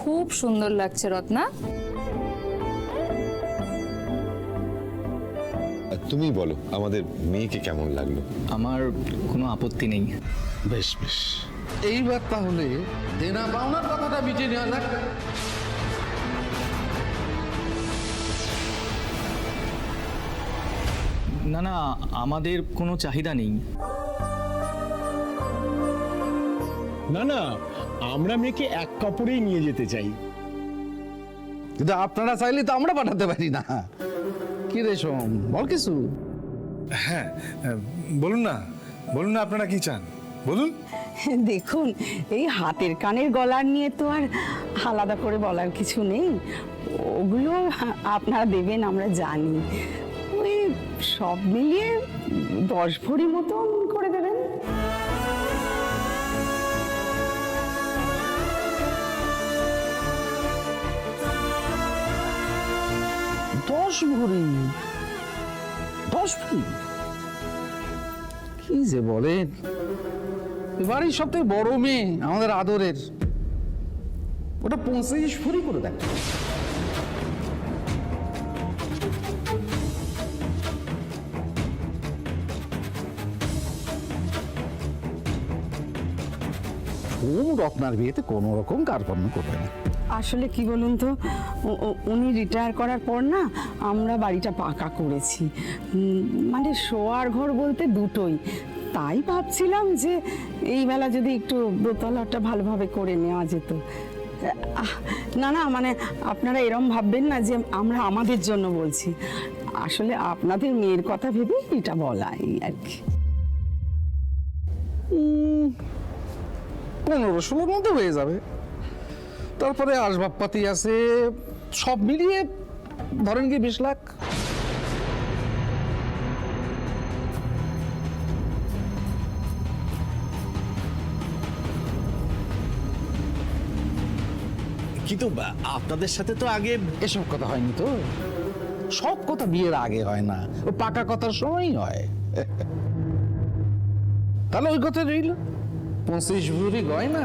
খুব সুন্দর লাগছে রত্না। তুমি বলো আমাদের মেয়েকে কেমন লাগলো? আমার কোনো আপত্তি নেই। বেশ বেশ, এইবার তাহলে দেনা পাওনার কথাটা মিটিয়ে নেওয়া যাক। না না, আমাদের কোনো চাহিদা নেই। না না, আমরা মেয়েকে এক কাপড়েই নিয়ে যেতে চাই। কিন্তু আপনারা চাইলে তো আমরা পাঠাতে পারি না। কি রে সোম, বল কিছু। হ্যাঁ, বলুন না, বলুন না আপনারা কি চান, বলুন। দেখুন, এই হাতের কানের গলার নিয়ে তো আর আলাদা করে বলার কিছু নেই। ওগুলো আপনারা দেবেন আমরা জানি। ওই সব মিলিয়ে 10 ভরি মতন করে দেবেন। 10 ভরি? 10 ভরি? কি যে বলেন, এবারই সব থেকে বড় মেয়ে আমাদের আদরের, ওটা 25 ভরি করে দেন। রত্নার বিয়েতে কোনো রকম কার্পণ্য করবে না। আসলে কি বলুন তো, উনি রিটায়ার করার পর না আমরা বাড়িটা পাকা করেছি। মানে শোয়ার ঘর বলতে দুটোই। তাই ভাবছিলাম যে এই বেলা যদি একটু দোতলাটা ভালোভাবে করে নেওয়া যেত। না না, মানে আপনারা এরম ভাববেন না যে আমরা আমাদের জন্য বলছি। আসলে আপনাদের মেয়ের কথা ভেবে এটা বলাই আর কি। 15-16 মধ্যে হয়ে যাবে। তারপরে আসবাবপাতি আছে, সব মিলিয়ে ধরেন কি 20 লাখ। কিন্তু আপনাদের সাথে তো আগে এসব কথা হয়নি তো, সব কথা বিয়ের আগে হয় না, ও পাকা কথার সময়ই হয়। তাহলে ওই কথা রইল, 25 ভরি গয়না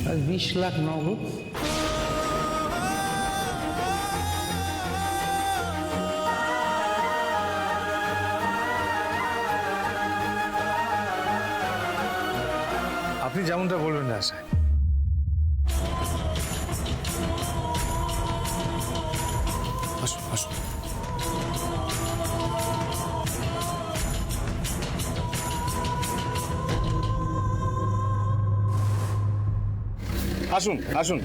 আর 20 লাখ নগদ। আপনি যেমনটা বলবেন না স্যার। আসুন আসুন। আসুন আসুন।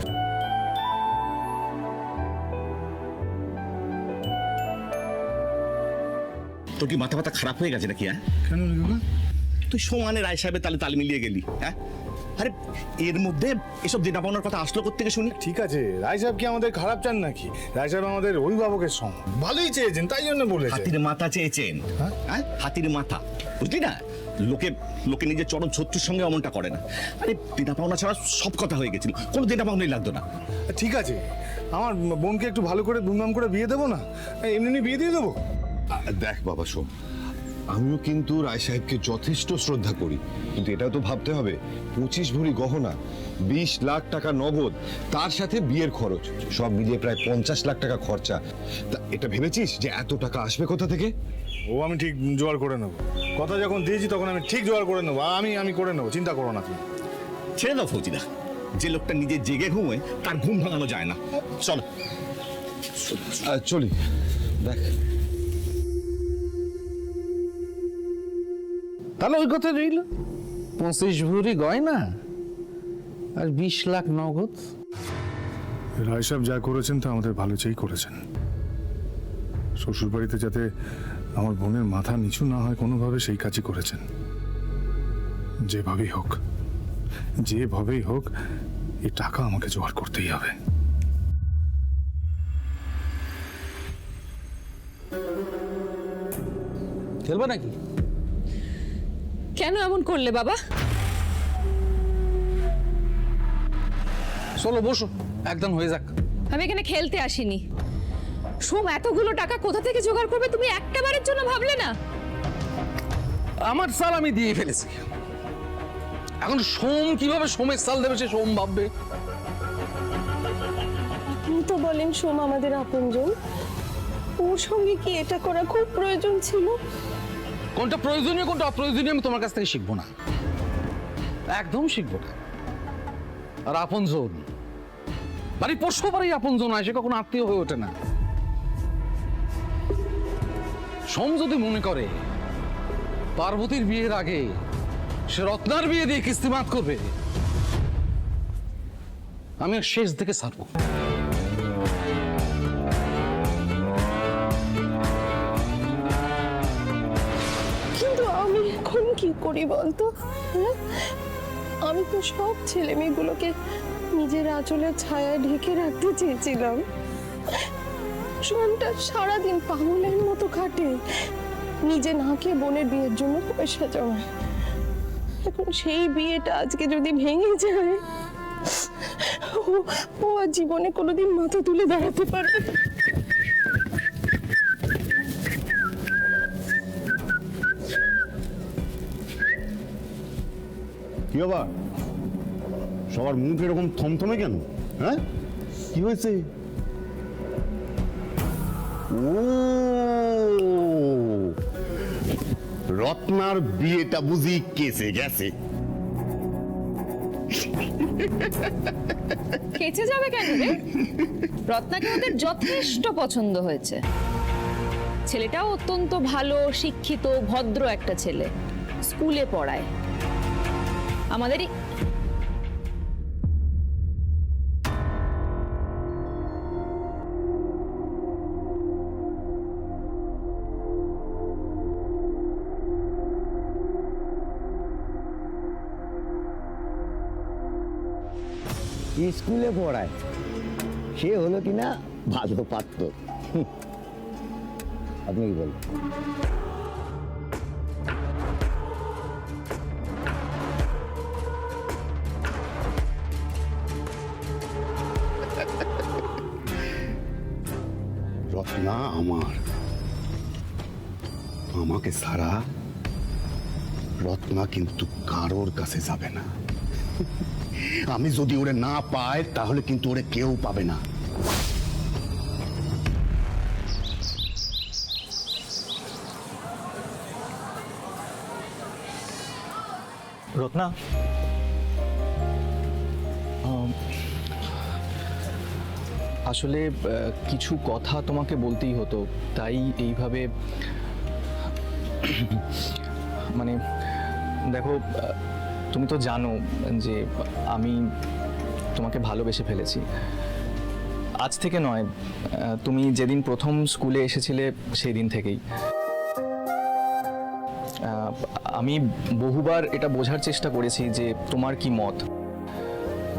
তোর কি মাথা খারাপ হয়ে গেছে নাকি? হ্যাঁ, কেন বাবা? তুই সমানে রায় সাহেবের তালে তাল মিলিয়ে গেলি। হ্যাঁ, আরে এর মধ্যে এসব দেনা পাওনার কথা আসলো কোত্থেকে শুনি? ঠিক আছে, রায় সাহেব কি আমাদের খারাপ চান নাকি? রায় সাহেব আমাদের অভিভাবকের সঙ্গে ভালোই চেয়েছেন, তাই জন্য বলেছেন। হাতির মাথা চেয়েছেন। হ্যাঁ, হাতির মাথা, বুঝলি না? লোকে লোকে নিজের চরম শত্রুর সঙ্গে অমনটা করে না। আরে দেনা পাওনা ছাড়া সব কথা হয়ে গেছিল, কোনো দেনা পাওনাই লাগতো না। ঠিক আছে, আমার বোনকে একটু ভালো করে ধুমধাম করে বিয়ে দেবো না? এমনি বিয়ে দিয়ে দেবো। দেখ বাবা শোন, আমিও কিন্তু রায় সাহেবকে যথেষ্ট শ্রদ্ধা করি, কিন্তু এটাও তো ভাবতে হবে 25 ভরি গহনা, 20 লাখ টাকা নগদ, তার সাথে বিয়ের খরচ, সব মিলিয়ে প্রায় 50 লাখ টাকা খরচা। তা এটা ভেবেছিস যে এত টাকা আসবে কোথা থেকে? ও আমি ঠিক জোগাড় করে নেবো, কথা যখন দিয়েছি তখন আমি ঠিক জোগাড় করে নেবো। আমি করে নেবো, চিন্তা করো না তুমি। ছেড়ে দাও ফৌজিদা, যে লোকটা নিজে জেগে ঘুমোয় তার ঘুম ভাঙানো যায় না। চলো চলি। দেখ তাহলে ওই কথা রইল, 25 ভরি গয়না আর 20 লাখ নগদ। রায় সাহেব যা করেছেন তা আমাদের ভালো চেয়েই করেছেন। শ্বশুর বাড়িতে যাতে আমার বোনের মাথা নিচু না হয় কোনোভাবে, সেই কাজই করেছেন। যেভাবেই হোক এই টাকা আমাকে জোগাড় করতেই হবে। খেলবে নাকি? কেন এমন করলে বাবা? চলো বসো, একদম হয়ে যাক। আমি এখানে খেলতে আসিনি। সোম এতগুলো টাকা কোথা থেকে জোগাড় করবে তুমি একটাবারের জন্য ভাবলে না? আমার চাল আমি দিয়ে ফেলেছি, এখন সোম কিভাবে সোমের চাল দেবে সে সোম ভাববে। তো বলেন সোম আমাদের আপনজন, ওর সঙ্গে কি এটা করা খুব প্রয়োজন ছিল? কোনটা প্রয়োজনীয় কোনটা অপ্রয়োজনীয় আমি তোমার কাছ থেকে শিখবো না, একদম শিখবো না। আর আপনজন বাড়ি পরশু বাড়ি আপনজন হয়, সে কখনো আত্মীয় হয়ে ওঠে না। সোম যদি মনে করে পার্বতীর বিয়ের আগে সে রত্নার বিয়ে দিয়ে কিস্তিমাত করবে, আমি আর শেষ দিকে ছাড়বো। কিন্তু আমি এখন কি করি বলতো? হ্যাঁ, আমি তো সব ছেলে মেয়েগুলোকে নিজের আঁচলের ছায়ায় ঢেকে রাখতে চেয়েছিলাম। সোমটা সারাদিন পাগলের মতো খাটে, নিজে না খেয়ে বোনের বিয়ের জন্য পয়সা জমায়। এখন সেই বিয়েটা আজকে যদি ভেঙে যায়, ও আর জীবনে কোনোদিন মাথা তুলে দাঁড়াতে পারবে না। কি বাবা, সবার মুখ এরকম থমথমে কেন? হ্যাঁ, কি হয়েছে? ও, রত্নার বিয়েটা বুঝি কেসে গেছে। খেচে যাবে কেন রে? রত্নাকে ওদের যথেষ্ট পছন্দ হয়েছে। ছেলেটাও অত্যন্ত ভালো, শিক্ষিত, ভদ্র একটা ছেলে, স্কুলে পড়ায়। আমাদেরই স্কুলে পড়ায়, সে হলো কিনা ভালো পাত্র। আপনি কি বলেন? রত্না আমার, আমাকে ছাড়া রত্না কিন্তু কারোর কাছে যাবে না। আমি যদি ওরে না পাই তাহলে কিন্তু ওরে কেউ পাবে না। রত্না, আসলে কিছু কথা তোমাকে বলতেই হতো, তাই এইভাবে। মানে দেখো, তুমি তো জানো যে আমি তোমাকে ভালোবেসে ফেলেছি। আজ থেকে নয়, তুমি যেদিন প্রথম স্কুলে এসেছিলে সেই দিন থেকেই। আমি বহুবার এটা বোঝার চেষ্টা করেছি যে তোমার কি মত,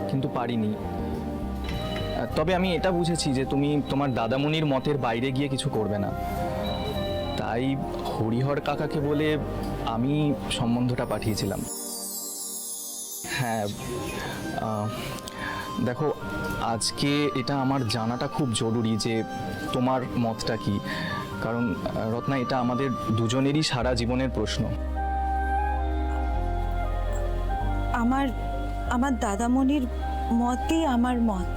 কিন্তু পারিনি। তবে আমি এটা বুঝেছি যে তুমি তোমার দাদামণির মতের বাইরে গিয়ে কিছু করবে না। তাই হরিহর কাকাকে বলে আমি সম্বন্ধটা পাঠিয়েছিলাম। হ্যাঁ, দেখো, আজকে এটা আমার জানাটা খুব জরুরি যে তোমার মতটা কি, কারণ রত্না, এটা আমাদের দুজনেরই সারা জীবনের প্রশ্ন। আমার দাদামণির মতই আমার মত।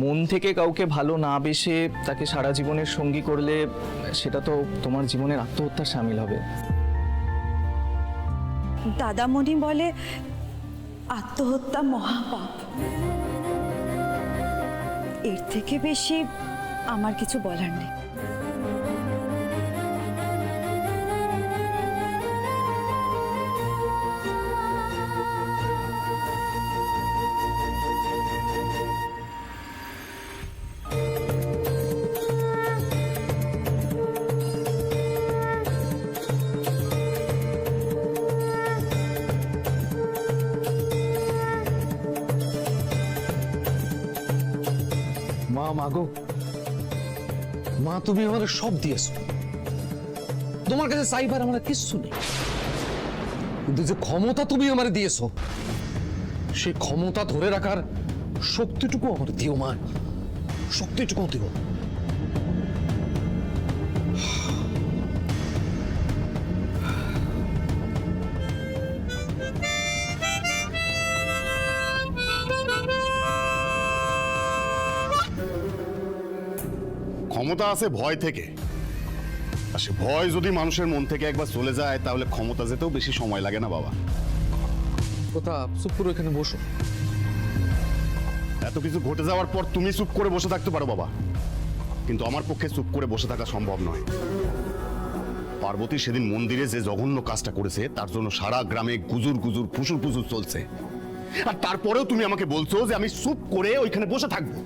মন থেকে কাউকে ভালো না বেসে তাকে সারা জীবনের সঙ্গী করলে সেটা তো তোমার জীবনের আত্মহত্যার শামিল হবে। দাদামণি বলে আত্মহত্যা মহাপাপ। এর থেকে বেশি আমার কিছু বলার নেই। মাগো, মা, তুমি আমাদের সব দিয়েছো, তোমার কাছে চাইবার আমার কিচ্ছু নেই, কিন্তু যে ক্ষমতা তুমি আমার দিয়েছো সেই ক্ষমতা ধরে রাখার শক্তিটুকু আমার দিও মা, শক্তিটুকু দিও। ক্ষমতা আছে ভয় থেকে, আর সে ভয় যদি মানুষের মন থেকে একবার চলে যায় তাহলে ক্ষমতা যেতেও বেশি সময় লাগে না বাবা। প্রতাপ চুপ করে এখানে বসো। এত কিছু ঘটে যাওয়ার পর তুমি চুপ করে বসে থাকতে পারো বাবা, কিন্তু আমার পক্ষে চুপ করে বসে থাকা সম্ভব নয়। পার্বতী সেদিন মন্দিরে যে জঘন্য কাজটা করেছে তার জন্য সারা গ্রামে গুজুর গুজুর ফুসুর ফুসুর চলছে, আর তারপরেও তুমি আমাকে বলছো যে আমি চুপ করে ওইখানে বসে থাকবো।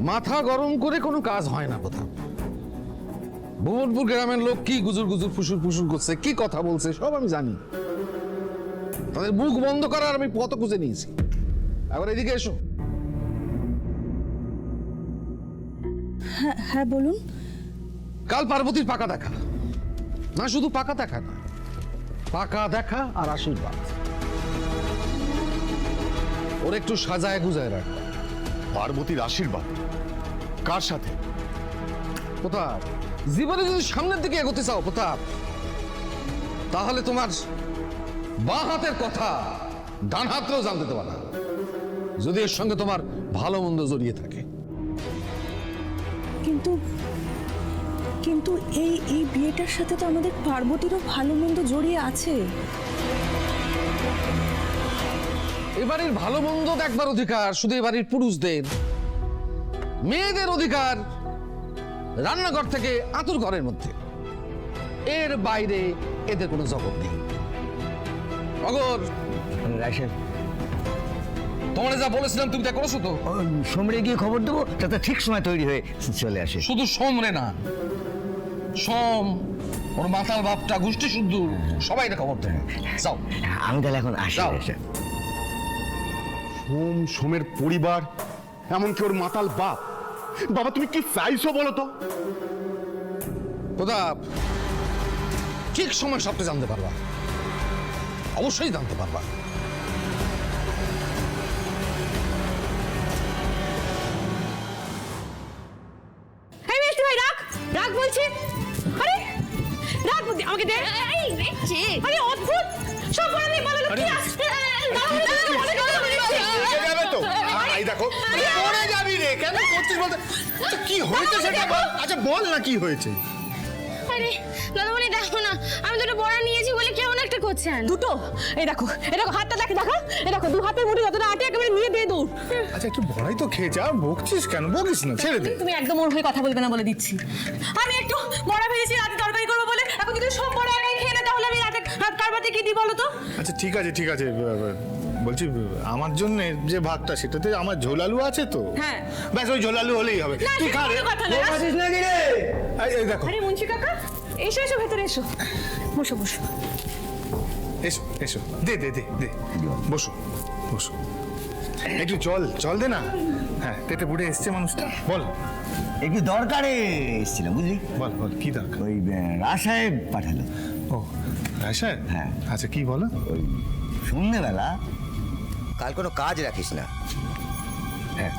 মাথা গরম করে কোনো কাজ হয় না প্রতাপ। ভুবনপুর গ্রামের লোক কি গুজুর গুজুর ফুসুর ফুসুর করছে, কি কথা বলছে সব আমি জানি। তাদের মুখ বন্ধ করার আমি পথ খুঁজে নিয়েছি। এবার এদিকে এসো। হ্যাঁ বলুন। কাল পার্বতীর পাকা দেখা, না শুধু পাকা দেখা না, পাকা দেখা আর আশীর্বাদ। ওর একটু সাজায় গুজায় রাখ। পার্বতীর আশীর্বাদ কার সাথে? প্রতাপ, জীবনে যদি সামনের দিকে এগোতে চাও প্রতাপ, তাহলে তোমার বাঁ হাতের কথা ডান হাতেও জানতে দেবা না, যদি এর সঙ্গে তোমার ভালো মন্দ জড়িয়ে থাকে। কিন্তু কিন্তু এই বিয়েটার সাথে তো আমাদের পার্বতীরও ভালো মন্দ জড়িয়ে আছে। এবারের ভালো মন্দ দেখবার অধিকার শুধু এবারের পুরুষদের। মেয়েদের অধিকার রান্নাঘর থেকে আতুর ঘরের মধ্যে, এর বাইরে এদের কোনো জগৎ নেই। অগর, রাইসাহেব, তোমার যা বলেছিলাম তুমি তা করেছো তো? সমরে গিয়ে খবর দেবো যাতে ঠিক সময় তৈরি হয়ে চলে আসে। শুধু সোমরে না, সোম, ওর মাতাল বাপটা, গোষ্ঠী শুদ্ধ সবাই এটা খবর দেবে। যাও, আমি তাহলে এখন আসি। যাও। রাইসাহেব, সোমের পরিবার, এমনকি ওর মাতাল বাপ। বাবা তুমি কি চাইছো বলো তো? প্রতাপ, ঠিক সময় সবটা জানতে পারবা, অবশ্যই জানতে পারবা। এই মিষ্টি ভাই রাখ, রাখ বলছি। আরে রাখ বলছি, আমাকে দে। এই দেখছি, আরে অদ্ভুত সব বড় মেয়ে বলো কি আসছে। দেখো পড়ে যাবি রে, কেন করছিস বলতে? কি হয়েছে সেটা বল। আচ্ছা বল না কি হয়েছে। আরে দাদামণি দেখো না, আমি দুটো বড়া নিয়েছি বলে কেমন একটা করছেন। দুটো? এই দেখো, এই দেখো হাতটা দেখো, এই দেখো দু হাতের মুঠি যতটা আটে একেবারে নিয়ে দিয়ে দৌড়। আচ্ছা একটু বড়াই তো খেয়ে যা, বকছিস কেন? বকিস না, ছেড়ে দে। তুমি একদম ওর হয়ে কথা বলবে না বলে দিচ্ছি। আমি একটু বড়া ভেজেছি রাতে তরকারি করবো বলে, এখন যদি সব বড়া একাই খেয়ে নেয় তাহলে আমি রাতে হাত কারবাতে কি দিই বলো তো? আচ্ছা ঠিক আছে ঠিক আছে, বলছি আমার জন্য যে ভাগটা সেটাতে আমার ঝোলালু আছে তো। হ্যাঁ। ব্যাস ওই ঝোলালু হলেই হবে। না, কি খা রে? কোনো কথা না। এই দেখো, আরে মুন্সি কাকা, এসো এসো ভেতরে এসো, বসো বসো। এসো এসো, দে দে দে দে, বসো বসো। একটু জল দে না। হ্যাঁ, তেতে বুড়ে এসছে মানুষটা। বল, একটু দরকারে এসেছিলাম বুঝলি। বল বল কি দরকার? ওই রাসাহেব পাঠালো। ও রাইসাহেব? হ্যাঁ। আচ্ছা কি বলো? ওই সন্ধ্যেবেলা কাল কোনো কাজ রাখিস না। হ্যাঁ,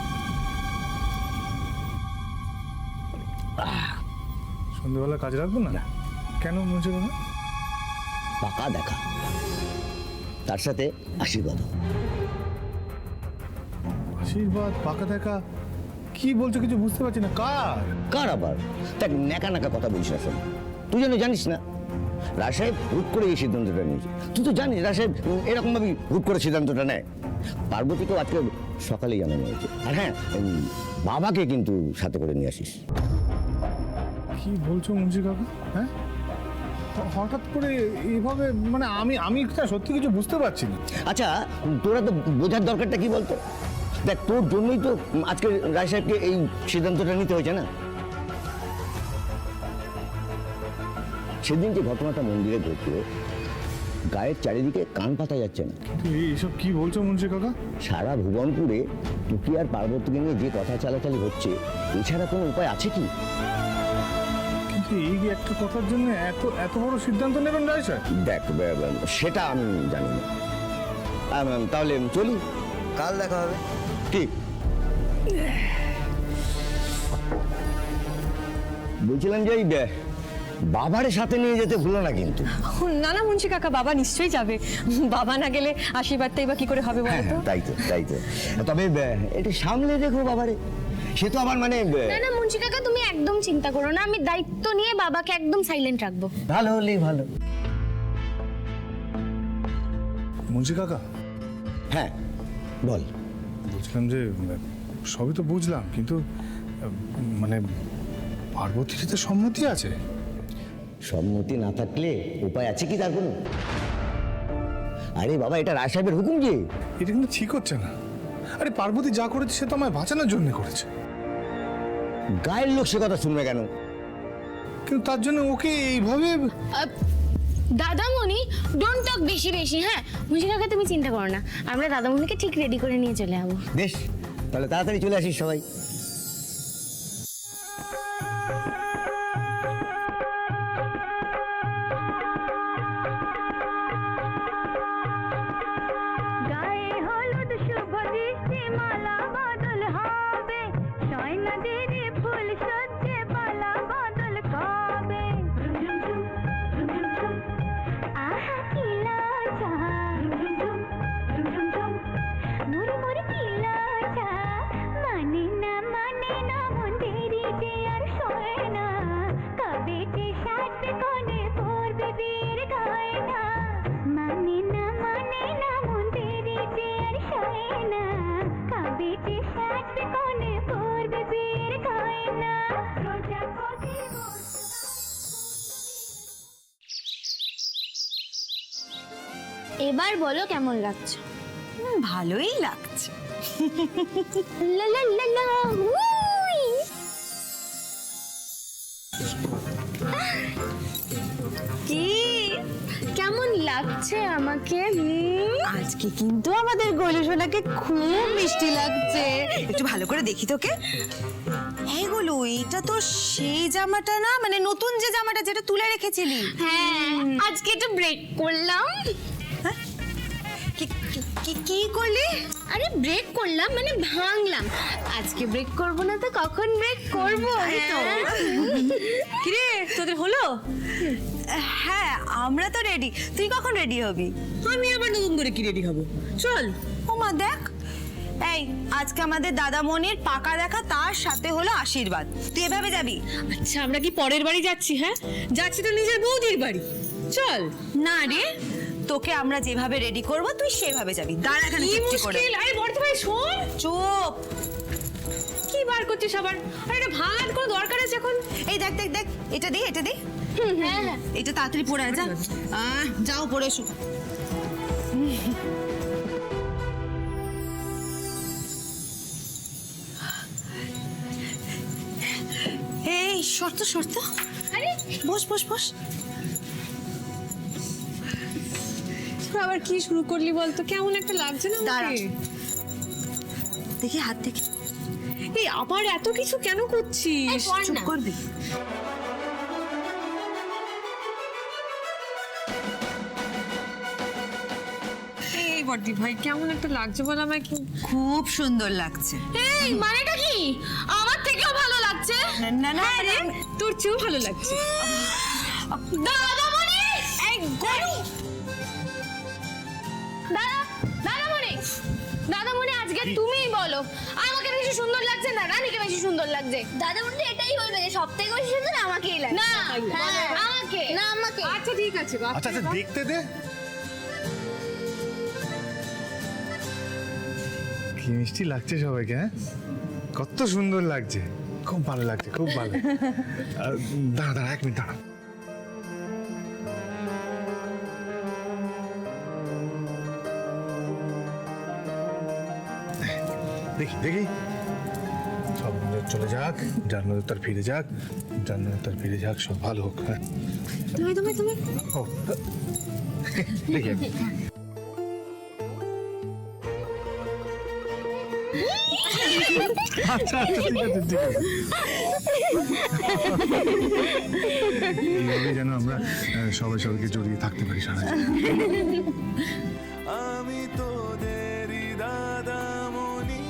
সন্ধ্যেবেলা কাজ রাখবো না? কেন মুঝে বলো? পাকা দেখা, তার সাথে আশীর্বাদ। আশীর্বাদ, পাকা দেখা, কি বলছো কিছু বুঝতে পারছি না। কার আবার? দেখ নেকা নাকা কথা বলিস না শোন। তুই যেন জানিস না রাসাহেব হুট করে এই সিদ্ধান্তটা নিয়েছে। তুই তো জানিস রাসাহেব এরকম ভাবে হুট করে সিদ্ধান্তটা নেয়। পার্বতীকেও আজকে সকালেই জানানো হয়েছে। আর হ্যাঁ, বাবাকে কিন্তু সাথে করে নিয়ে আসিস। কি বলছো মুন্সি কাকা? হ্যাঁ, হঠাৎ করে এইভাবে, মানে আমি সত্যি কিছু বুঝতে পারছি না। আচ্ছা তোরা তো বোঝার দরকারটা কি বলতো? দেখ তোর জন্যই তো আজকে রায় সাহেবকে এই সিদ্ধান্তটা নিতে হয়েছে না। সেদিন যে ঘটনাটা মন্দিরে ঘটলো, গায়ের চারিদিকে কান পাতা যাচ্ছে না। কিন্তু এইসব কি বলছো মুন্সি কাকা? সারা ভুবনপুরে টুকি আর পার্বতীকে নিয়ে যে কথা চালাচালি হচ্ছে, এছাড়া কোনো উপায় আছে কি? কিন্তু এই একটা কথার জন্য এত বড় সিদ্ধান্ত নেবেন রায় সাহেব? দেখ সেটা আমি জানি না। তাহলে চলি, কাল দেখা হবে। কি বলছিলাম যে বাবার সাথে নিয়ে যেতে ভুলো না কিন্তু। না না মুন্সি কাকা, বাবা নিশ্চয়ই যাবে। বাবা না গেলে আশীর্বাদটাই বা কি করে হবে বলো তো? তাই তো। তবে একটু সামলে দেখো বাবারে, সে তো আমার মানে না না মুন্সি কাকা, তুমি একদম চিন্তা করো না, আমি দায়িত্ব নিয়ে বাবাকে একদম সাইলেন্ট রাখবো। ভালো হলেই ভালো। মুন্সি কাকা, হ্যাঁ বল। বলছিলাম যে সবই তো বুঝলাম, কিন্তু মানে পার্বতীর তো সম্মতি আছে। সম্মতি না থাকলে উপায় আছে কি তার কোনো? আরে বাবা, এটা রায় সাহেবের হুকুম যে। এটা কিন্তু ঠিক হচ্ছে না। আরে পার্বতী যা করেছে সে তো আমায় বাঁচানোর জন্য করেছে। গায়ের লোক সে কথা শুনবে কেন? কিন্তু তার জন্য ওকে এইভাবে দাদামণি, ডোন্ট টক বেশি বেশি। হ্যাঁ মুন্সি কাকা, তুমি চিন্তা করো না, আমরা দাদামণিকে ঠিক রেডি করে নিয়ে চলে যাবো। বেশ, তাহলে তাড়াতাড়ি চলে আসিস সবাই। গায়ে হলুদ শুভ দৃষ্টি মালা বদল হবে, সয়নাদেরী ফুল সজ্জে পালা বদল কবে। আহা কি লজ্জা, মুড়ি মুড়ি কি লজ্জা, মানে না মন দেরি যে আর সয় না, কবে যে সাজবে কোণে পড়বে বিয়ের গয়না, মানে না মন দেরি যে আর সয় না, কবে যে সাজবে কোণে পড়বে বিয়ের গয়না। প্রজাপতি এবার বলো কেমন লাগছে? ভালোই লাগছে। লা লা লা লা, উই। কি কেমন লাগছে আমাকে? আজকে কিন্তু আমাদের গোলু সোনাকে খুব মিষ্টি লাগছে। একটু ভালো করে দেখি তোকে। এই গোলু, এটা তো সেই জামাটা না, মানে নতুন যে জামাটা যেটা তুলে রেখেছিলি। হ্যাঁ, আজকে একটু ব্রেক করলাম। কি করলি? আরে ব্রেক করলাম মানে ভাঙলাম। আজকে ব্রেক করব না তো কখন ব্রেক করব? কিরে, তোদের হলো? হ্যাঁ, আমরা তো রেডি। তুই কখন রেডি হবি? আমি আবার নতুন করে কি রেডি হব? চল। ও মা দেখ, এই আজকে আমাদের দাদামণির পাকা দেখা, তার সাথে হলো আশীর্বাদ। তুই এভাবে যাবি? আচ্ছা, আমরা কি পরের বাড়ি যাচ্ছি? হ্যাঁ, যাচ্ছি তো নিজের বৌদির বাড়ি। চল। না রে, তোকে আমরা যেভাবে রেডি করব তুই সেভাবে যাবি। দাঁড়া এখানে চুপটি করে। আরে বর্ধ ভাই শোন। চুপ। কি বার করছিস আবার? আরে এটা ভাঙার কোনো দরকার আছে এখন? এই দেখ দেখ দেখ, এটা দে। হ্যাঁ হ্যাঁ, এটা তাড়াতাড়ি পরে আয়, যা। যাও পরে এসো। এই শর্ত। আরে বস। আবার কি শুরু করলি বলতো? কেমন একটা লাগছে না দাঁড়া। আমাকে? দেখি হাত দেখি। এই আবার এত কিছু কেন করছিস? চুপ করবি? এই বর্দি ভাই, কেমন একটা লাগছে বল আমায়। খুব সুন্দর লাগছে। এই মানেটা কি? আমার থেকেও ভালো লাগছে। না রে, তোর চেয়েও ভালো লাগছে। দাদামণি, এই গরু। দাদামণি, আজকে তুমিই বলো, আমাকে বেশি সুন্দর লাগছে না রানীকে বেশি সুন্দর লাগছে? দাদামণি এটাই বলবে যে সবথেকে বেশি সুন্দর আমাকেই লাগে। না, আমাকে না, আমাকে। আচ্ছা ঠিক আছে বাপ। আচ্ছা দেখতে দে। কি মিষ্টি লাগছে সবাইকে, হ্যাঁ? কত সুন্দর লাগছে, খুব ভালো লাগছে, খুব ভালো। দাঁড়া 1 মিনিট দাঁড়া। দেখি সব নজর চলে যাক, যার নজর তার ফিরে যাক, সব ভালো হোক। হ্যাঁ, তুমি ও দেখি আচ্ছা ঠিক আছে। এইভাবে যেন আমরা সবাইকে জড়িয়ে থাকতে পারি সারা জীবন। আমি তোদেরই দাদামণি।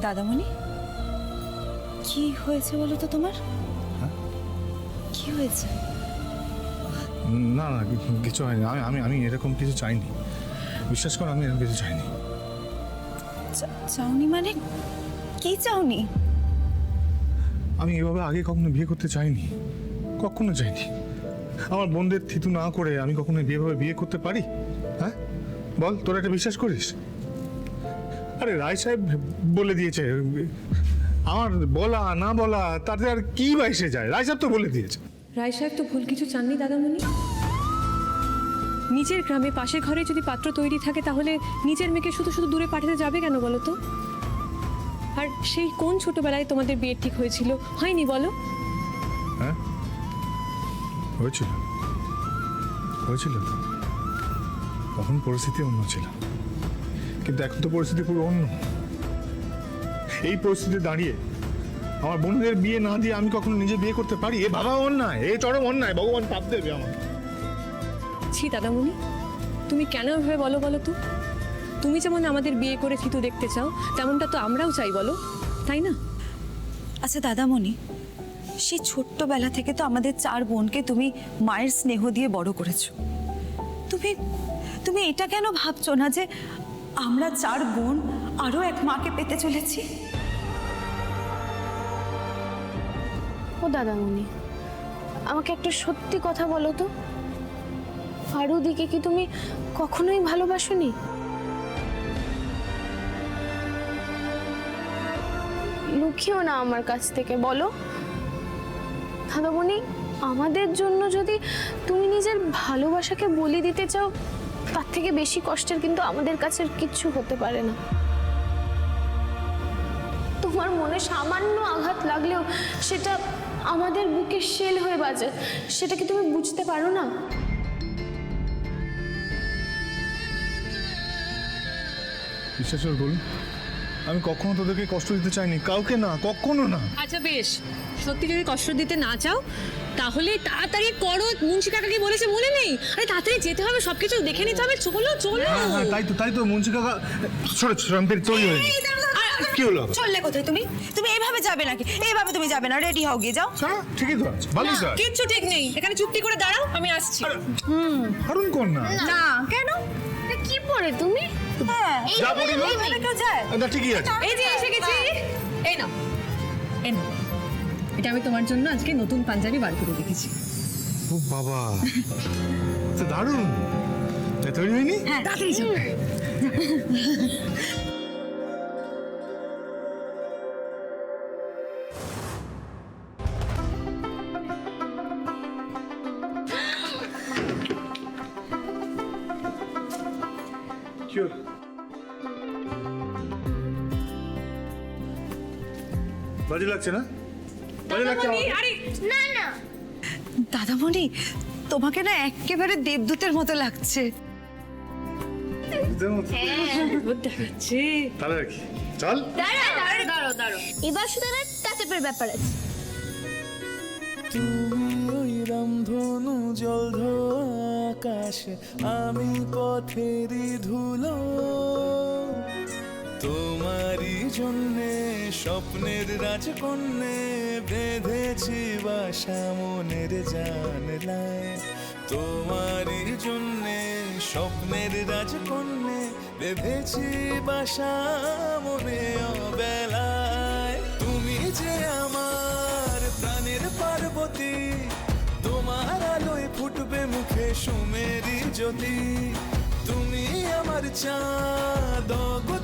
দাদামণি, কি হয়েছে বলো তো তোমার? হ্যাঁ? কি হয়েছে? না না কিছু হয়নি, আমি আমি এরকম কিছু চাইনি, বিশ্বাস কর আমি এরকম কিছু চাইনি। চাওনি মানে কি চাওনি? আমি এভাবে আগে কখনো বিয়ে করতে চাইনি, কখনো চাইনি। আমার বোনদের থিতু না করে আমি কখনো বিয়ে করতে পারি? হ্যাঁ বল, তোরা এটা বিশ্বাস করিস? আরে রায় সাহেব বলে দিয়েছে, আমার বলা না বলা তাতে আর কি বা এসে যায়? রায় সাহেব তো বলে দিয়েছে। রায় সাহেব তো ভুল কিছু চাননি দাদামণি। নিজের গ্রামে পাশের ঘরে যদি পাত্র তৈরি থাকে তাহলে নিজের মেয়েকে শুধু শুধু দূরে পাঠাতে যাবে কেন বলো তো? আর সেই কোন ছোটবেলায় তোমাদের বিয়ে ঠিক হয়েছিল, হয়নি বলো? হ্যাঁ হয়েছিল, হয়েছিল তো। তখন পরিস্থিতি অন্য ছিল, কিন্তু এখন তো পরিস্থিতি পুরো অন্য। এই পরিস্থিতিতে দাঁড়িয়ে আমার বোনদের বিয়ে না দিয়ে আমি কখনো নিজে বিয়ে করতে পারি? এ বাবা অন্যায়, এ চরম অন্যায়, ভগবান পাপ দেবে আমার। ছি দাদামণি, তুমি কেন এভাবে বলো বলো তো? তুমি যেমন আমাদের বিয়ে করে থিতু দেখতে চাও, তেমনটা তো আমরাও চাই, বলো তাই না? আচ্ছা দাদামণি, সেই ছোট্টবেলা থেকে তো আমাদের 4 বোনকে তুমি মায়ের স্নেহ দিয়ে বড় করেছো। তুমি তুমি এটা কেন ভাবছো না যে আমরা 4 বোন আরো এক মাকে পেতে চলেছি? ও দাদামণি, আমাকে একটা সত্যি কথা বলো তো, ফারুদিকে কি তুমি কখনোই ভালোবাসোনি? লুকিও না আমার কাছ থেকে, বলো দাদামণি। আমাদের জন্য যদি তুমি নিজের ভালোবাসাকে বলি দিতে চাও, তার থেকে বেশি কষ্টের কিন্তু আমাদের কাছে কিচ্ছু হতে পারে না। তোমার মনে সামান্য আঘাত লাগলেও সেটা আমাদের বুকে শেল হয়ে বাজে, সেটা কি তুমি বুঝতে পারো না? বিশ্বাস কর বলুন, আমি কখনো তোদেরকে কষ্ট দিতে চাইনি, কাউকে না, কখনো না। আচ্ছা বেশ, সত্যি যদি কষ্ট দিতে না চাও তাহলে তাড়াতাড়ি করো। মুন্সি কাকাকে বলেছে মনে নেই? আরে তাড়াতাড়ি যেতে হবে, সবকিছু দেখে নিতে হবে, চলো চলো। হ্যাঁ তাই তো মুন্সি কাকা আমি তৈরি হয়নি। কি হলো? চললে কোথায় তুমি? তুমি এইভাবে যাবে নাকি? এইভাবে তুমি যাবে না, রেডি হও, গিয়ে যাও। ঠিকই তো আছে, ভালো স্যার। কিচ্ছু ঠিক নেই, এখানে চুপটি করে দাঁড়াও, আমি আসছি। হারুন কর না। না কেন? কি পরে তুমি? হ্যাঁ যা বলি না। এইভাবে কেউ যায়? না ঠিকই আছে। এই যে এসে গেছি, এই নাও, এই নাও। এটা আমি তোমার জন্য আজকে নতুন পাঞ্জাবি বার করে রেখেছি। ও বাবা, তো দারুণ। তৈরি হয়নি? হ্যাঁ তাড়াতাড়ি যাও। বাজে লাগছে না? বাজে লাগছে আমার? না না দাদামণি, তোমাকে না একেবারে দেবদূতের মতো লাগছে। দেখাচ্ছি। তাহলে আর কি, চল। দাঁড়াও, এবার শুধু একটা টাচআপের ব্যাপার আছে। তুমি ওই রামধনু জলধোয়া আকাশে, আমি পথেরই ধুলো। তোমারই জন্যে স্বপ্নের রাজকন্যে বেঁধেছি বাসা মনের জানলায়। তোমারই জন্যে স্বপ্নের রাজকন্যে বেঁধেছি বাসা মনে অবেলায়। তুমি যে আমার প্রাণের পার্বতী, তোমার আলোয় ফুটবে মুখে সুমেরি জ্যোতি। তুমি আমার চাঁদ গো